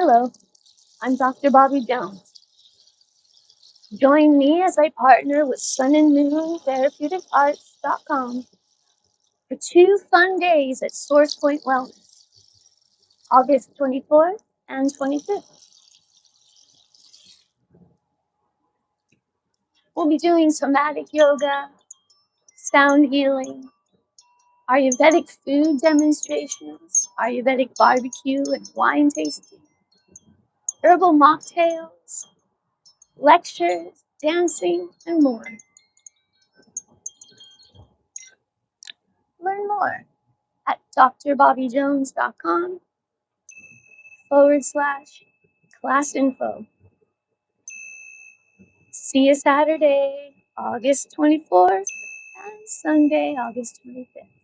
Hello, I'm Dr. Bobby Jones. Join me as I partner with Sun and Moon Therapeutic Arts.com for 2 fun days at Source Point Wellness, August 24th and 25th. We'll be doing somatic yoga, sound healing, Ayurvedic food demonstrations, Ayurvedic barbecue and wine tasting, herbal mocktails, lectures, dancing, and more. Learn more at drbobbyjones.com/class info. See you Saturday, August 24th, and Sunday, August 25th.